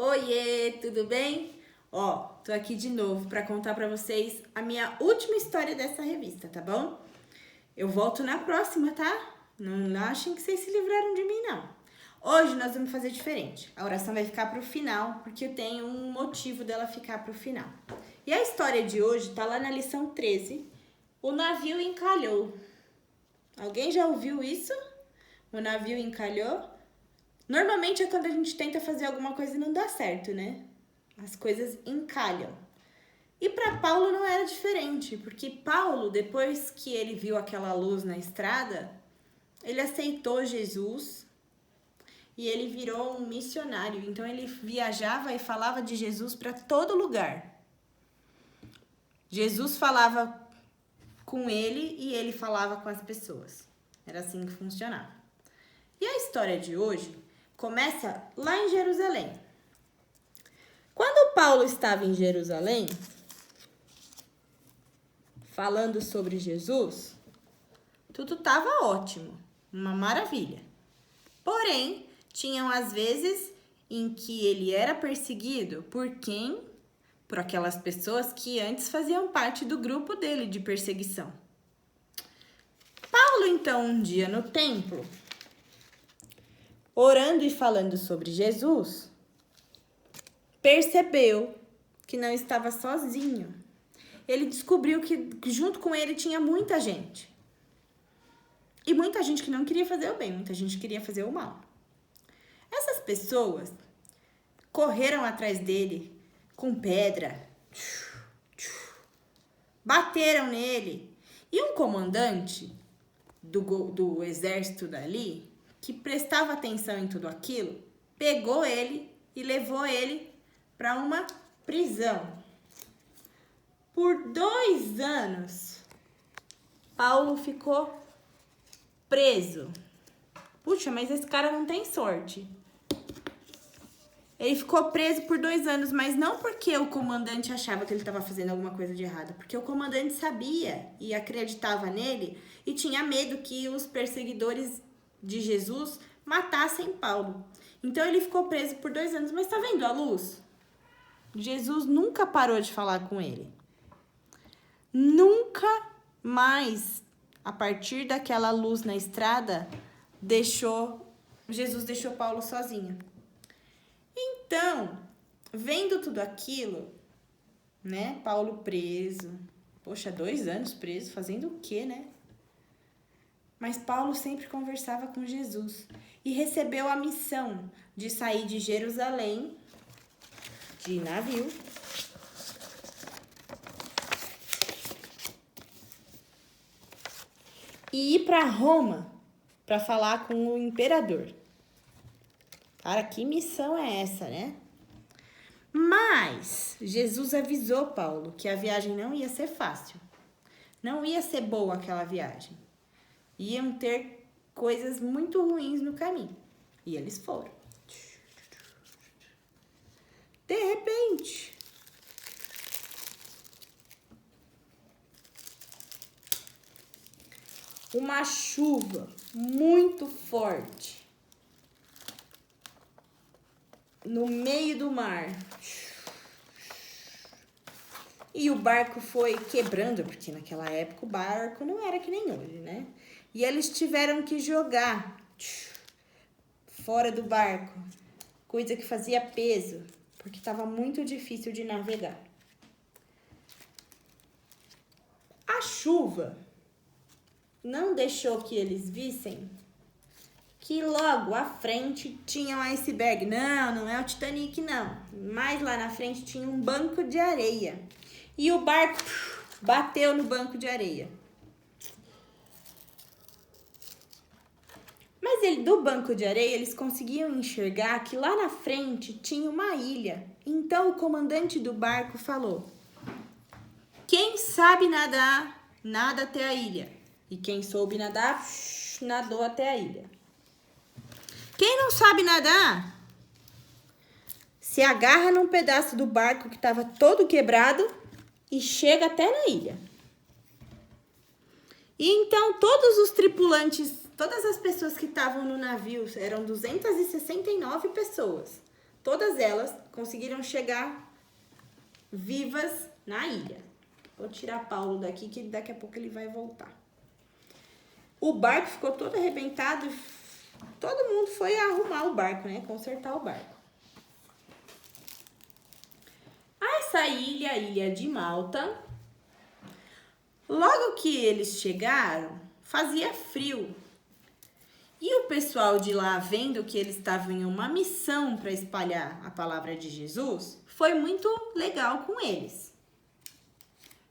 Oiê, tudo bem? Ó, tô aqui de novo para contar para vocês a minha última história dessa revista, tá bom? Eu volto na próxima, tá? Não achem que vocês se livraram de mim, não. Hoje nós vamos fazer diferente. A oração vai ficar pro final, porque eu tenho um motivo dela ficar pro final. E a história de hoje tá lá na lição 13. O navio encalhou. Alguém já ouviu isso? O navio encalhou? Normalmente é quando a gente tenta fazer alguma coisa e não dá certo, né? As coisas encalham. E para Paulo não era diferente, porque Paulo, depois que ele viu aquela luz na estrada, ele aceitou Jesus e ele virou um missionário. Então ele viajava e falava de Jesus para todo lugar. Jesus falava com ele e ele falava com as pessoas. Era assim que funcionava. E a história de hoje começa lá em Jerusalém. Quando Paulo estava em Jerusalém, falando sobre Jesus, tudo estava ótimo, uma maravilha. Porém, tinham as vezes em que ele era perseguido por quem? Por aquelas pessoas que antes faziam parte do grupo dele de perseguição. Paulo, então, um dia no templo, orando e falando sobre Jesus, percebeu que não estava sozinho. Ele descobriu que junto com ele tinha muita gente. E muita gente que não queria fazer o bem, muita gente queria fazer o mal. Essas pessoas correram atrás dele com pedra, bateram nele. E um comandante do exército dali, que prestava atenção em tudo aquilo, pegou ele e levou ele para uma prisão. Por 2 anos, Paulo ficou preso. Puxa, mas esse cara não tem sorte. Ele ficou preso por 2 anos, mas não porque o comandante achava que ele estava fazendo alguma coisa de errado, porque o comandante sabia e acreditava nele e tinha medo que os perseguidores de Jesus matassem Paulo. Então ele ficou preso por 2 anos. Mas tá vendo a luz? Jesus nunca parou de falar com ele. Nunca mais, a partir daquela luz na estrada, Jesus deixou Paulo sozinho. Então, vendo tudo aquilo, né? Paulo preso. Poxa, 2 anos preso, fazendo o quê, né? Mas Paulo sempre conversava com Jesus e recebeu a missão de sair de Jerusalém, de navio, e ir para Roma para falar com o imperador. Cara, que missão é essa, né? Mas Jesus avisou Paulo que a viagem não ia ser fácil. Não ia ser boa aquela viagem. Iam ter coisas muito ruins no caminho. E eles foram. De repente, uma chuva muito forte no meio do mar. E o barco foi quebrando, porque naquela época o barco não era que nem hoje, né? E eles tiveram que jogar fora do barco, coisa que fazia peso, porque estava muito difícil de navegar. A chuva não deixou que eles vissem que logo à frente tinha um iceberg. Não é o Titanic, não. Mas lá na frente tinha um banco de areia. E o barco bateu no banco de areia. Mas do banco de areia eles conseguiam enxergar que lá na frente tinha uma ilha. Então o comandante do barco falou: quem sabe nadar, nada até a ilha. E quem soube nadar, nadou até a ilha. Quem não sabe nadar, se agarra num pedaço do barco que estava todo quebrado e chega até na ilha. E então todos os tripulantes, todas as pessoas que estavam no navio, eram 269 pessoas. todas elas conseguiram chegar vivas na ilha. Vou tirar Paulo daqui, que daqui a pouco ele vai voltar. O barco ficou todo arrebentado, todo mundo foi arrumar o barco, né? Consertar o barco. Essa ilha, a ilha de Malta, logo que eles chegaram, fazia frio. E o pessoal de lá, vendo que eles estavam em uma missão para espalhar a palavra de Jesus, foi muito legal com eles.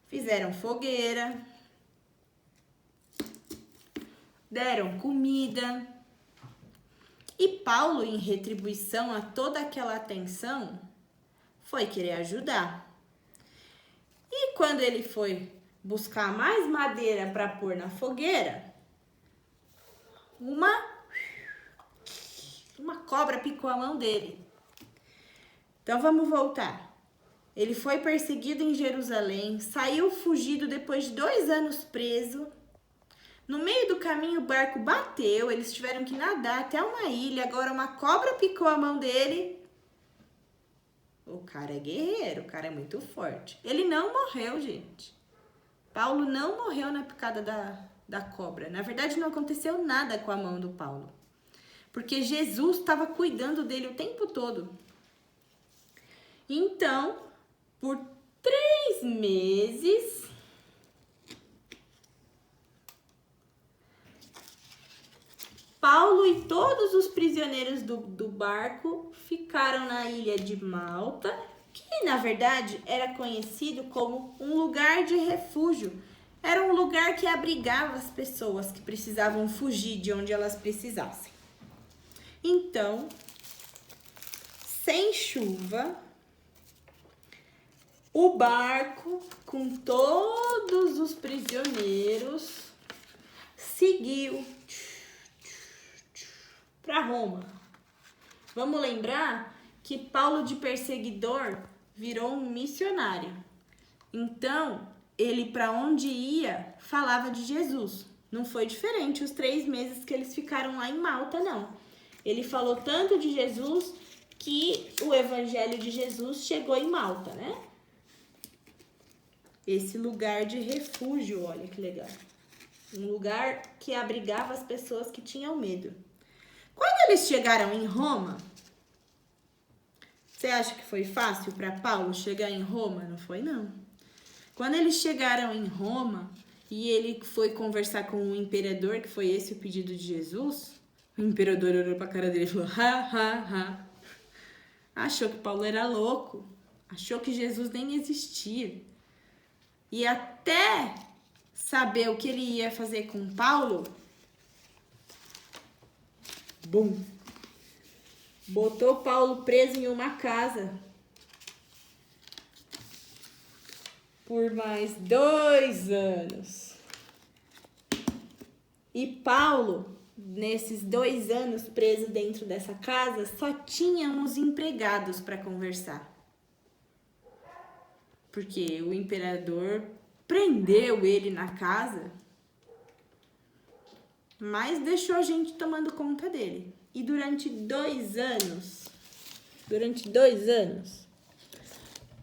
Fizeram fogueira, deram comida. E Paulo, em retribuição a toda aquela atenção, foi querer ajudar. E quando ele foi buscar mais madeira para pôr na fogueira, uma cobra picou a mão dele. Então vamos voltar. Ele foi perseguido em Jerusalém, saiu fugido depois de 2 anos preso. No meio do caminho o barco bateu, eles tiveram que nadar até uma ilha. Agora uma cobra picou a mão dele. O cara é guerreiro, o cara é muito forte. Ele não morreu, gente. Paulo não morreu na picada da cobra. Na verdade, não aconteceu nada com a mão do Paulo. Porque Jesus estava cuidando dele o tempo todo. Então, por 3 meses, Paulo e todos os prisioneiros do barco ficaram na ilha de Malta, que na verdade era conhecido como um lugar de refúgio. Era um lugar que abrigava as pessoas que precisavam fugir de onde elas precisassem. Então, sem chuva, o barco com todos os prisioneiros seguiu para Roma. Vamos lembrar que Paulo de perseguidor virou um missionário. Então, ele para onde ia falava de Jesus. Não foi diferente os 3 meses que eles ficaram lá em Malta, não. Ele falou tanto de Jesus que o evangelho de Jesus chegou em Malta, né? Esse lugar de refúgio, olha que legal. Um lugar que abrigava as pessoas que tinham medo. Quando eles chegaram em Roma, você acha que foi fácil para Paulo chegar em Roma? Não foi, não. Quando eles chegaram em Roma e ele foi conversar com o imperador, que foi esse o pedido de Jesus, o imperador olhou pra cara dele e falou, ha. Achou que Paulo era louco. Achou que Jesus nem existia. E até saber o que ele ia fazer com Paulo, bum, botou Paulo preso em uma casa por mais 2 anos. E Paulo, nesses 2 anos preso dentro dessa casa, só tinha uns empregados para conversar. Porque o imperador prendeu ele na casa, mas deixou a gente tomando conta dele. E durante 2 anos,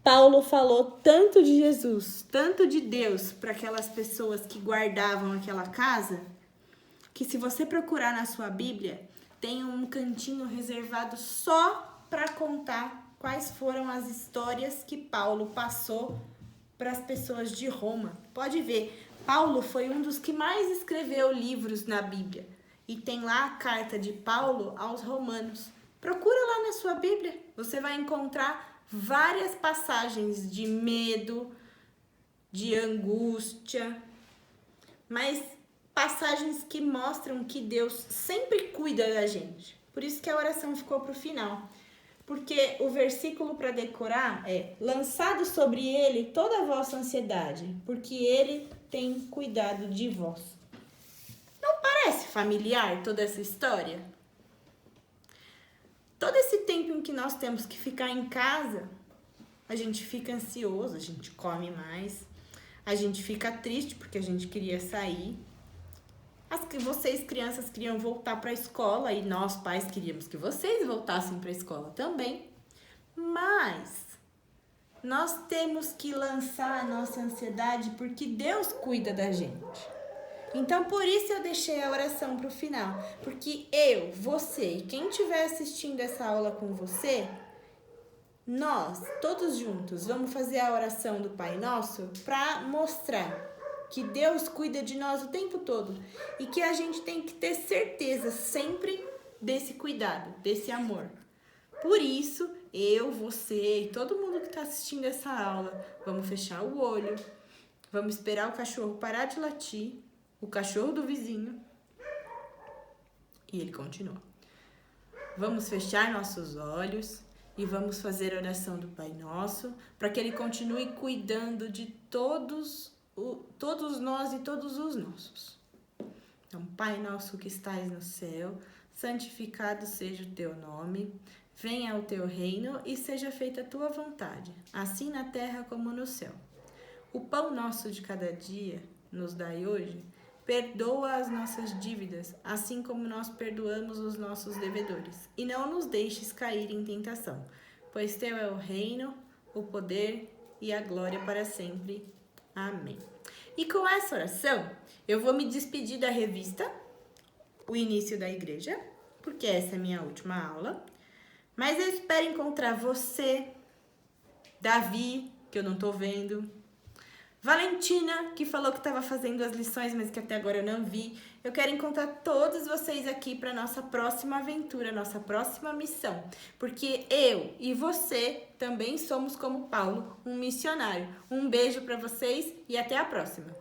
Paulo falou tanto de Jesus, tanto de Deus para aquelas pessoas que guardavam aquela casa, que se você procurar na sua Bíblia, tem um cantinho reservado só para contar quais foram as histórias que Paulo passou para as pessoas de Roma. Pode ver, Paulo foi um dos que mais escreveu livros na Bíblia. E tem lá a carta de Paulo aos Romanos. Procura lá na sua Bíblia, você vai encontrar várias passagens de medo, de angústia, mas passagens que mostram que Deus sempre cuida da gente. Por isso que a oração ficou para o final. Porque o versículo para decorar é: lançado sobre ele toda a vossa ansiedade, porque ele tem cuidado de vós. Não parece familiar toda essa história? Todo esse tempo em que nós temos que ficar em casa, a gente fica ansioso, a gente come mais, a gente fica triste porque a gente queria sair. Vocês, crianças, queriam voltar para a escola e nós, pais, queríamos que vocês voltassem para a escola também. Mas nós temos que lançar a nossa ansiedade porque Deus cuida da gente. Então, por isso eu deixei a oração para o final. Porque eu, você e quem estiver assistindo essa aula com você, nós, todos juntos, vamos fazer a oração do Pai Nosso para mostrar que Deus cuida de nós o tempo todo e que a gente tem que ter certeza sempre desse cuidado, desse amor. Por isso, eu, você e todo mundo que está assistindo essa aula, vamos fechar o olho, vamos esperar o cachorro parar de latir, o cachorro do vizinho, e ele continua. Vamos fechar nossos olhos e vamos fazer a oração do Pai Nosso para que Ele continue cuidando de todos nós e todos os nossos. Então, Pai Nosso que estais no céu, santificado seja o Teu nome, venha o Teu reino e seja feita a Tua vontade, assim na terra como no céu. O pão nosso de cada dia nos dai hoje. Perdoa as nossas dívidas, assim como nós perdoamos os nossos devedores. E não nos deixes cair em tentação, pois Teu é o reino, o poder e a glória para sempre. Amém. E com essa oração, eu vou me despedir da revista O Início da Igreja, porque essa é a minha última aula. Mas eu espero encontrar você, Davi, que eu não tô vendo, Valentina, que falou que estava fazendo as lições, mas que até agora eu não vi. Eu quero encontrar todos vocês aqui para nossa próxima aventura, nossa próxima missão. Porque eu e você também somos, como Paulo, um missionário. Um beijo para vocês e até a próxima.